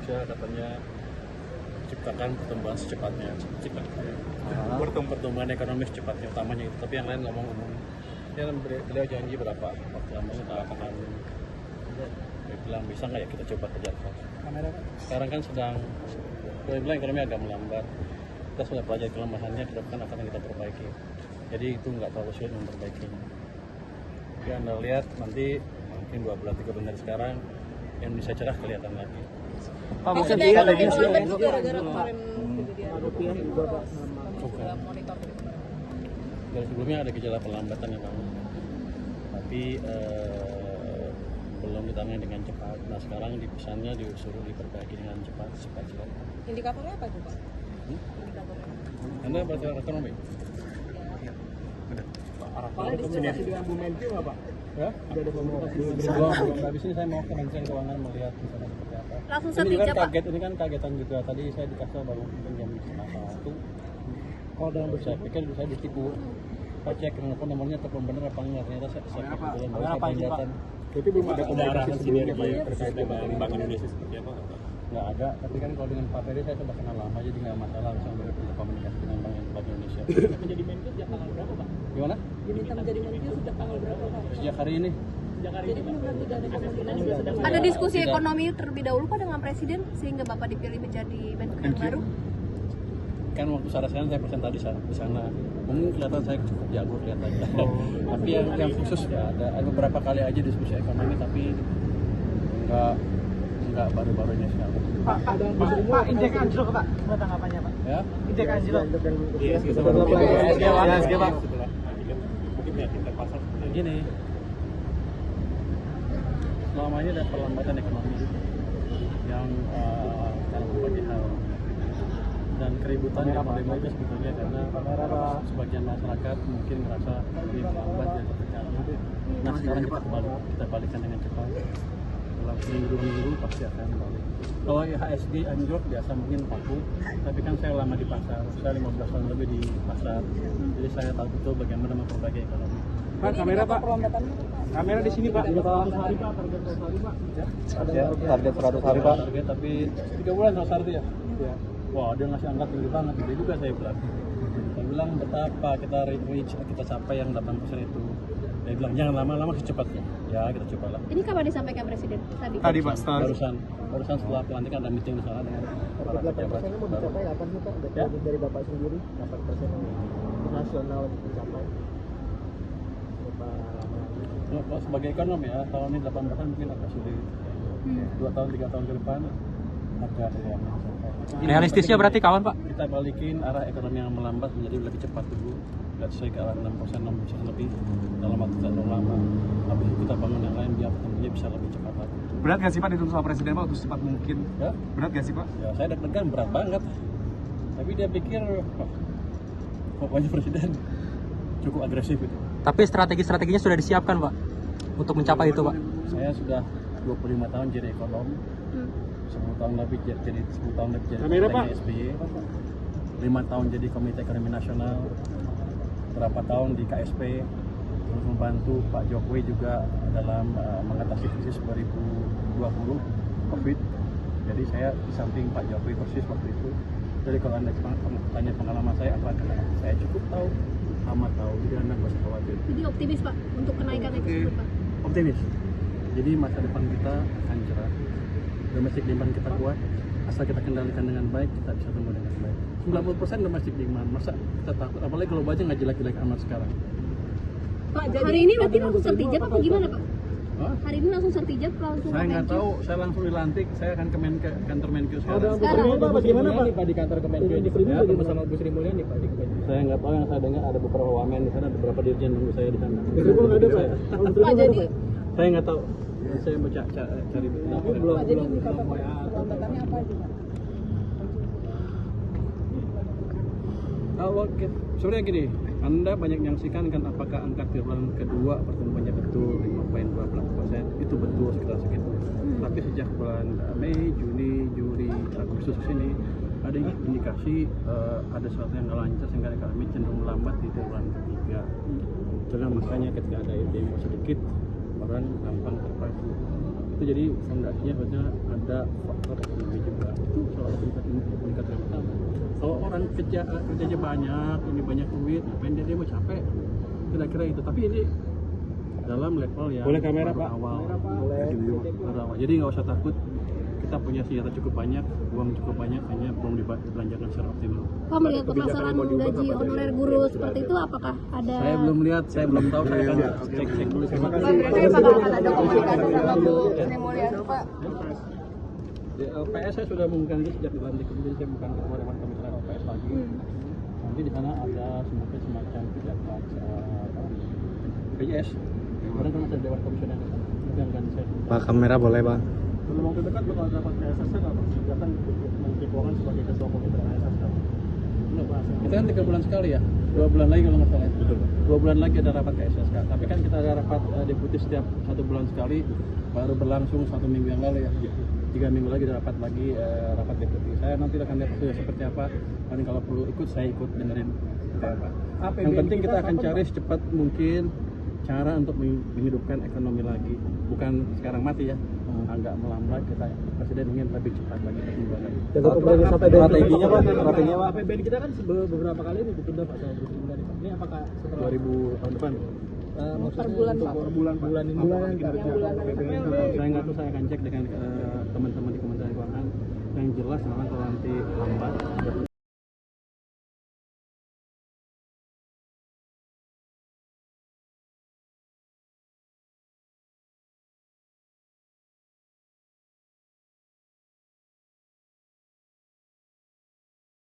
Indonesia katanya ciptakan pertumbuhan secepatnya, pertumbuhan ekonomi secepatnya, utamanya itu. Tapi yang lain ngomong-ngomong, ya beliau janji berapa waktu namanya kita akan dia bilang bisa nggak ya kita coba kerjakan. Sekarang kan sedang, dia bilang ekonomi agak melambat, kita sudah pelajari kelemahannya, ke depan akan kita perbaiki. Jadi itu nggak terlalu sulit memperbaikinya. Jadi Anda lihat nanti mungkin 2 bulan 3 bulan dari sekarang Indonesia cerah kelihatan lagi. Pak, maksudnya ada melambat yang itu gara-gara kemarin kejadian rupiah juga Pak. sudah monitor. Dari sebelumnya ada gejala pelambatan memang, tapi belum ditangani dengan cepat. Nah sekarang dipesannya disuruh diperbaiki dengan cepat. Indikatornya apa itu Pak? Indikatornya? Anda baca ekonomi? Pak, ada komunikasi dengan Bu Menkyu nggak Pak? Ya? Sudah ada komunikasi dengan Belum. Habis ini saya mau ke Kementerian Keuangan melihat misalnya seperti apa. Langsung Ini juga sertijab Pak? kaget, ini kan kagetan juga. Tadi saya dikasih baru mungkin jam 1:30. Oh, dalam Saya pikir saya ditipu. Saya cek telepon nomornya telepon bener apa enggak, ternyata saya kebetulan baru saya kelihatan. Jadi belum ada komunikasi sebelumnya Pak ya terkait dengan Bank Indonesia seperti apa? Nggak ada, tapi kan kalau dengan Pak Ferry saya sudah kenal lama, jadi nggak masalah bisa berkomunikasi dengan Bank Indonesia. Menjadi Menkyu sejak tanggal berapa Pak? Gimana? Diminta menjadi Menkyu sejak tanggal berapa Pak? Sejak hari ini. Jadi benar-benar tidak ada komunikasi. Ada diskusi ekonomi terlebih dahulu Pak dengan Presiden sehingga Bapak dipilih menjadi Menkyu yang baru? Kan waktu sekarang saya presentasi di sana, mungkin kelihatan saya cukup jago kelihatannya. Tapi yang khusus ya ada beberapa kali aja diskusi ekonomi, tapi nggak baru-baru ini sekali. Pak Indek anjlok Pak. Apa tanggapannya Pak? Ya? Indek anjlok. ISG Pak. Mungkin ya kita pasar Gini, selama ini ada perlambatan ekonomi yang dalam berbagai hal, dan keributan yang demo itu sebetulnya karena sebagian masyarakat mungkin merasa ini terlambat dan terganggu. Nah sekarang kita balikkan dengan cepat. Dalam seminggu pasti akan balik. Kalau IHSG anjlok biasa mungkin paku, tapi kan saya lama di pasar, saya 15 tahun lebih di pasar, jadi saya tahu betul bagaimana memperbaiki ekonomi. Pak, kamera Pak. Kamera di sini Pak. 100 hari Pak, target 100 hari Pak. Ya, target 100 hari Pak. Target tapi 3 bulan 100 hari ya? Iya. Wah, dia ngasih angka tinggi banget, gede juga saya bilang. Saya bilang betapa kita reach, kita capai yang 8% itu. Dia bilang jangan lama-lama secepatnya. Ya, kita cobalah. Ini kapan disampaikan Presiden? Tadi Pak, Barusan setelah pelantikan ada meeting di sana dengan para pejabat. mau dicapai apa sih Pak? Ya? Dari Bapak sendiri 8% nasional dicapai. Kalau sebagai ekonom ya, tahun ini 8% mungkin agak sulit. 2 tahun, 3 tahun ke depan ada yang Realistisnya berarti kawan Pak? kita balikin arah ekonomi yang melambat menjadi lebih cepat dulu. Let's say ke arah 6% lebih dalam waktu tidak terlalu lama. Habis itu kita bangun yang lain biar pertumbuhannya bisa lebih cepat lagi. Berat nggak sih Pak dituntut sama Presiden Pak untuk secepat mungkin? Ya, Berat nggak sih Pak? ya saya deg-degan berat banget. Tapi dia pikir, pokoknya Presiden cukup agresif itu. Tapi strategi-strateginya sudah disiapkan Pak untuk mencapai itu Pak? Saya sudah 25 tahun jadi ekonom, 10 tahun lebih jadi SBY, 5 tahun jadi Komite Ekonomi Nasional, berapa tahun di KSP, terus membantu Pak Jokowi juga dalam mengatasi krisis 2020 COVID. Jadi saya di samping Pak Jokowi persis waktu itu. Jadi kalau Anda tanya pengalaman saya, apa saya cukup tahu, amat tahu, jadi Anda nggak usah khawatir. Jadi optimis Pak untuk kenaikan itu Pak? Optimis. Jadi masa depan kita akan cerah. Domestic demand kita kuat. Asal kita kendalikan dengan baik, kita bisa tumbuh dengan baik. 90% domestic demand. Masa kita takut? Apalagi kalau baca nggak jelek-jelek amat sekarang. Pak, hari ini nanti langsung sertijab apa gimana Pak? Hah? Hari ini langsung sertijab langsung Saya nggak Menkyu? tahu. Saya langsung dilantik. Saya akan ke kantor Menkyu sekarang. Sekarang Pak, bagaimana Pak? Pak di kantor Kemenkyu Di Sri Mulyani bersama Bu Sri Mulyani Pak di Kemenkyu. Saya nggak tahu, yang saya dengar ada beberapa wamen di sana, ada beberapa dirjen nunggu saya di sana. Belum ada Pak. Pak jadi Saya nggak tahu. Saya mau cari berita. Pak jadi kontakannya apa aja Pak? Kalau sebenarnya gini, Anda banyak menyaksikan kan apakah angka triwulan kedua pertumbuhannya betul 5,12%, itu betul sekitar segitu. Tapi sejak bulan Mei, Juni, Juli, Agustus sini ada indikasi ada sesuatu yang nggak lancar sehingga ekonomi cenderung melambat di triwulan ketiga. Jadi makanya ketika ada demo sedikit orang gampang terpacu. Itu jadi fondasinya sebenarnya ada faktor ekonomi juga. kerjanya banyak, ini banyak duit, ngapain dia mau capek? Kira-kira itu. Tapi ini dalam level yang Boleh kamera, baru Pak? awal. Boleh. Baru awal. Jadi nggak usah takut. Kita punya senjata cukup banyak, uang cukup banyak, hanya belum dibelanjakan secara optimal. Pak, melihat permasalahan gaji honorer guru seperti itu, apakah ada? Saya belum lihat, saya belum tahu, saya akan cek dulu sama Pak, berarti apakah akan ada komunikasi sama Bu Sri Mulyani, Pak? LPS saya sudah mengumumkan itu sejak dilantik, kemudian saya bukan ketua dewan komisioner LPS lagi. Nanti di sana ada semacam pejabat PJS. Kemarin kan ada dewan komisioner di sana. Itu yang akan saya. Pak, kamera boleh, Pak. Dalam waktu dekat bakal dapat PSS kan apa? Kita kan Menteri Keuangan sebagai ketua komite PSS kan. Kita kan 3 bulan sekali ya, 2 bulan lagi kalau nggak salah. Betul. 2 bulan lagi ada rapat KSSK. Tapi kan kita ada rapat deputi setiap 1 bulan sekali. Baru berlangsung 1 minggu yang lalu ya. 3 minggu lagi ada rapat lagi, rapat deputi. Saya nanti akan lihat hasilnya seperti apa. Dan kalau perlu ikut, saya ikut dengerin. Yang penting kita akan cari secepat mungkin cara untuk menghidupkan ekonomi lagi. Bukan sekarang mati ya. Agak melambat, kita presiden ingin lebih cepat lagi pertumbuhan. Strateginya Pak, strateginya Pak. APBN kita kan beberapa kali ini ditunda Pak sama Bu Sri Mulyani. Ini apakah setelah 2000 tahun depan? Per bulan, Pak. Per bulan Pak. Bulan ini. Saya nggak tahu, saya akan cek dengan teman-teman di Kementerian Keuangan. Yang jelas memang kalau nanti lambat